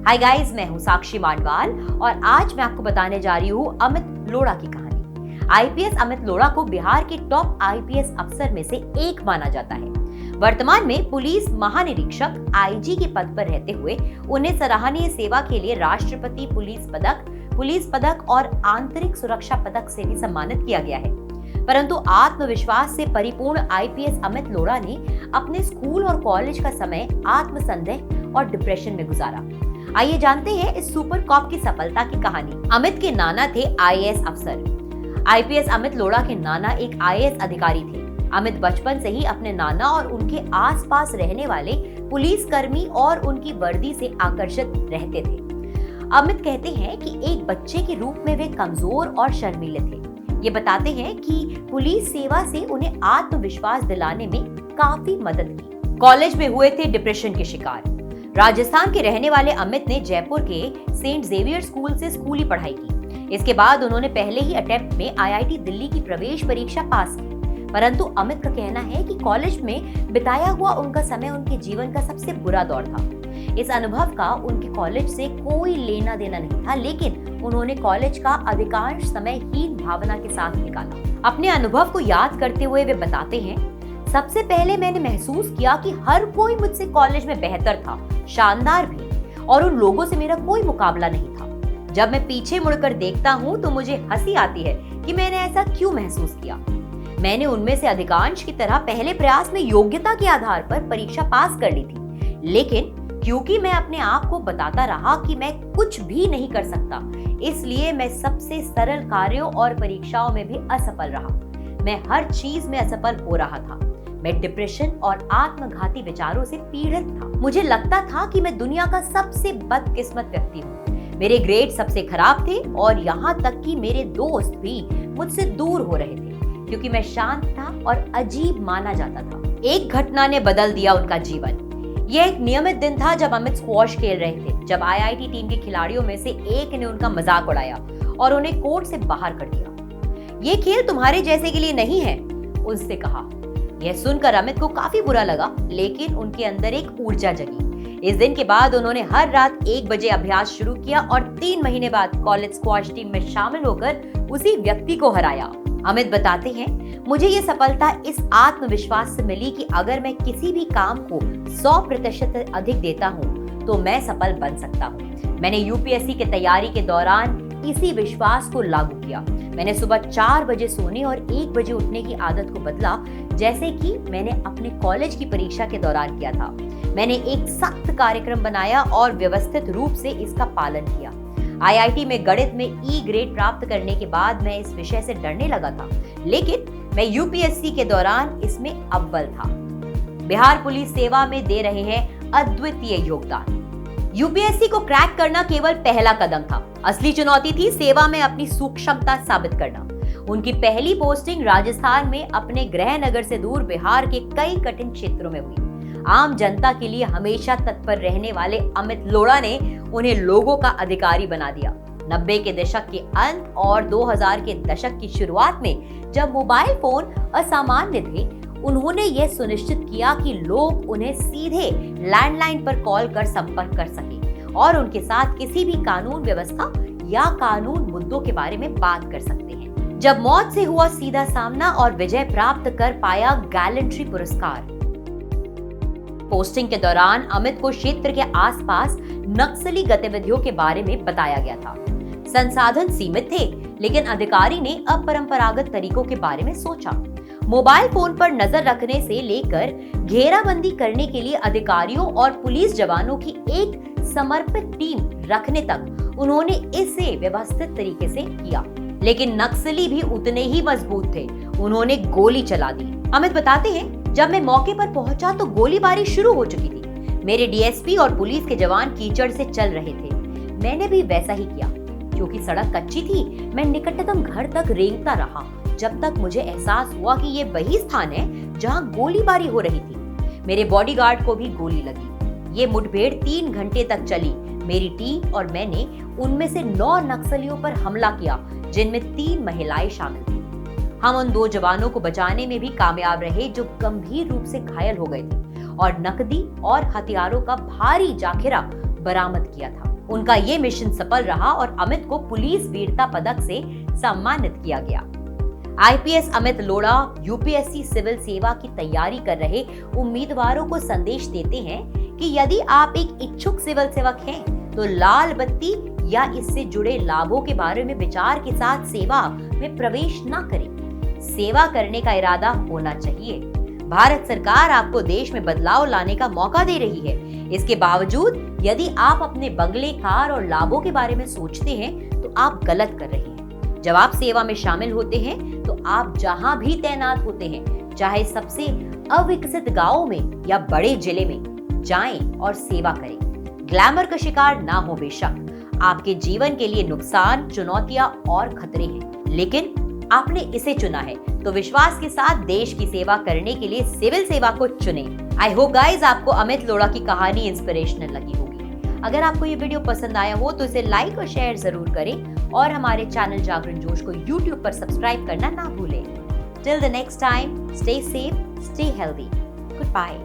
Hi guys, मैं हूँ साक्षी मांडवाल और आज मैं आपको बताने जा रही हूँ अमित लोढ़ा की कहानी। आईपीएस अमित लोढ़ा को बिहार के टॉप आईपीएस अफसर में से एक माना जाता है। वर्तमान में पुलिस महानिरीक्षक आईजी के पद पर रहते हुए उन्हें सराहनीय सेवा के लिए राष्ट्रपति पुलिस पदक और आंतरिक सुरक्षा पदक से भी सम्मानित किया गया है। परंतु आत्मविश्वास से परिपूर्ण आईपीएस अमित लोढ़ा ने अपने स्कूल और कॉलेज का समय आत्मसंदेह और डिप्रेशन में गुजारा। आइए जानते हैं इस सुपर कॉप की सफलता की कहानी। अमित के नाना थे आईएएस अफसर। आईपीएस अमित लोढ़ा के नाना एक आईएएस अधिकारी थे। अमित बचपन से ही अपने नाना और उनके आसपास रहने वाले पुलिस कर्मी और उनकी वर्दी से आकर्षित रहते थे। अमित कहते हैं कि एक बच्चे के रूप में वे कमजोर और शर्मीले थे। ये बताते हैं कि पुलिस सेवा से उन्हें आत्मविश्वास दिलाने में काफी मदद की। कॉलेज में हुए थे डिप्रेशन के शिकार। राजस्थान के रहने वाले अमित ने जयपुर के सेंट जेवियर स्कूल से स्कूली पढ़ाई की। इसके बाद उन्होंने पहले ही अटेम्प्ट में आईआईटी दिल्ली की प्रवेश परीक्षा पास की। परंतु अमित का कहना है कि कॉलेज में बिताया हुआ उनका समय उनके जीवन का सबसे बुरा दौर था। इस अनुभव का उनके कॉलेज से कोई लेना देना नहीं था, लेकिन उन्होंने कॉलेज का अधिकांश समय हीन भावना के साथ निकाला। अपने अनुभव को याद करते हुए वे बताते हैं, सबसे पहले मैंने महसूस किया कि हर कोई मुझसे कॉलेज में बेहतर था, शानदार भी, और उन लोगों से मेरा कोई मुकाबला नहीं था। जब मैं पीछे मुड़कर देखता हूँ तो मुझे हंसी आती है कि मैंने ऐसा क्यों महसूस किया। मैंने उनमें से अधिकांश की तरह पहले प्रयास में योग्यता के आधार पर परीक्षा पास कर ली थी, लेकिन क्योंकि मैं अपने आप को बताता रहा कि मैं कुछ भी नहीं कर सकता, इसलिए मैं सबसे सरल कार्यों और परीक्षाओं में भी असफल रहा। मैं हर चीज में असफल हो रहा था। मैं डिप्रेशन और आत्मघाती विचारों से पीड़ित था। मुझे लगता था कि मैं दुनिया का सबसे बदकिस्मत व्यक्ति हूँ। मेरे ग्रेड सबसे खराब थे और यहाँ तक कि मेरे दोस्त भी मुझसे दूर हो रहे थे क्योंकि मैं शांत था और अजीब माना जाता था। एक घटना ने बदल दिया उनका जीवन। यह एक नियमित दिन था जब अमित स्क्वॉश खेल रहे थे, जब आईआईटी टीम के खिलाड़ियों में से एक ने उनका मजाक उड़ाया और उन्हें कोर्ट से बाहर कर दिया। ये खेल तुम्हारे जैसे के लिए नहीं है, उसने कहा। यह सुनकर अमित को काफी बुरा लगा, लेकिन उनके अंदर एक ऊर्जा जगी। इस दिन के बाद उन्होंने हर रात 1 बजे अभ्यास शुरू किया और 3 महीने बाद कॉलेज स्क्वॉश टीम में शामिल होकर उसी व्यक्ति को हराया। अमित बताते हैं, मुझे ये सफलता इस आत्मविश्वास से मिली कि अगर मैं किसी भी काम को 100% अधिक देता हूँ तो मैं सफल बन सकता हूँ। मैंने यूपीएससी की तैयारी के दौरान इसी विश्वास को लागू किया। मैंने सुबह 4 बजे सोने और 1 बजे उठने की आदत को बदला, जैसे कि मैंने अपने कॉलेज की परीक्षा के दौरान किया था। मैंने एक सख्त कार्यक्रम बनाया और व्यवस्थित रूप से इसका पालन किया। आईआईटी में गणित में ई ग्रेड प्राप्त करने के बाद मैं इस विषय से डरने लगा था, लेकिन मैं यूपीएससी के दौरान इसमें अव्वल था। बिहार पुलिस सेवा में दे रहे हैं अद्वितीय योगदान। यूपीएससी को क्रैक करना केवल पहला कदम था। असली चुनौती थी सेवा में अपनी सूक्ष्मता साबित करना। उनकी पहली पोस्टिंग राजस्थान में अपने गृह नगर से दूर बिहार के कई कठिन क्षेत्रों में हुई। आम जनता के लिए हमेशा तत्पर रहने वाले अमित लोढ़ा ने उन्हें लोगों का अधिकारी बना दिया। 90 के दशक के अंत और 2000 के दशक की शुरुआत में जब मोबाइल फोन असामान्य थे, उन्होंने यह सुनिश्चित किया कि लोग उन्हें सीधे लैंडलाइन पर कॉल कर संपर्क कर सके और उनके साथ किसी भी कानून व्यवस्था या कानून मुद्दों के बारे में बात कर सकते हैं। जब मौत से हुआ सीधा सामना और विजय प्राप्त कर पाया गैलेंट्री पुरस्कार। पोस्टिंग के दौरान अमित को क्षेत्र के आसपास नक्सली गतिविधियों के बारे में बताया गया था। संसाधन सीमित थे, लेकिन अधिकारी ने अपरंपरागत तरीकों के बारे में सोचा। मोबाइल फोन पर नजर रखने से लेकर घेराबंदी करने के लिए अधिकारियों और पुलिस जवानों की एक समर्पित टीम रखने तक उन्होंने इसे व्यवस्थित तरीके से किया। लेकिन नक्सली भी उतने ही मजबूत थे। उन्होंने गोली चला दी। अमित बताते हैं, जब मैं मौके पर पहुंचा तो गोलीबारी शुरू हो चुकी थी। मेरे डीएसपी और पुलिस के जवान कीचड़ से चल रहे थे। मैंने भी वैसा ही किया। क्योंकि सड़क कच्ची थी, मैं निकटतम घर तक रेंगता रहा जब तक मुझे एहसास हुआ कि ये वही स्थान है जहां गोलीबारी हो रही थी। मेरे बॉडीगार्ड को भी गोली लगी। ये मुठभेड़ 3 घंटे तक चली। मेरी टीम और मैंने उनमें से 9 नक्सलियों पर हमला किया, जिनमें 3 महिलाएं शामिल थी। हम उन 2 जवानों को बचाने में भी कामयाब रहे जो गंभीर रूप से घायल हो गए थे, और नकदी और हथियारों का भारी जाखिरा बरामद किया था। उनका ये मिशन सफल रहा और अमित को पुलिस वीरता पदक से सम्मानित किया गया। IPS Amit Lodha UPSC civil सेवा की तैयारी कर रहे उम्मीदवारों को संदेश देते हैं कि यदि आप एक इच्छुक सिविल सेवक हैं तो लाल बत्ती या इससे जुड़े लाभों के बारे में विचार के साथ सेवा में प्रवेश न करें। सेवा करने का इरादा होना चाहिए। भारत सरकार आपको देश में बदलाव लाने का मौका दे रही है। इसके बावजूद यदि आप अपने बंगले, कार और लाभों के बारे में सोचते हैं तो आप गलत कर रहे हैं। जब आप सेवा में शामिल होते हैं तो आप जहां भी तैनात होते हैं, चाहे सबसे अविकसित गांव में या बड़े जिले में, जाएं और सेवा करें। ग्लैमर का शिकार ना हो बेशक, आपके जीवन के लिए नुकसान, चुनौतियां और खतरे हैं, लेकिन आपने इसे चुना है तो विश्वास के साथ देश की सेवा करने के लिए सिविल सेवा को चुने। आई होप गाइज आपको अमित लोढ़ा की कहानी इंस्पिरेशनल लगी होगी। अगर आपको ये वीडियो पसंद आया हो तो इसे लाइक और शेयर जरूर करें और हमारे चैनल जागरण जोश को YouTube पर सब्सक्राइब करना ना भूलें। Till the next time, stay safe, stay healthy, good bye.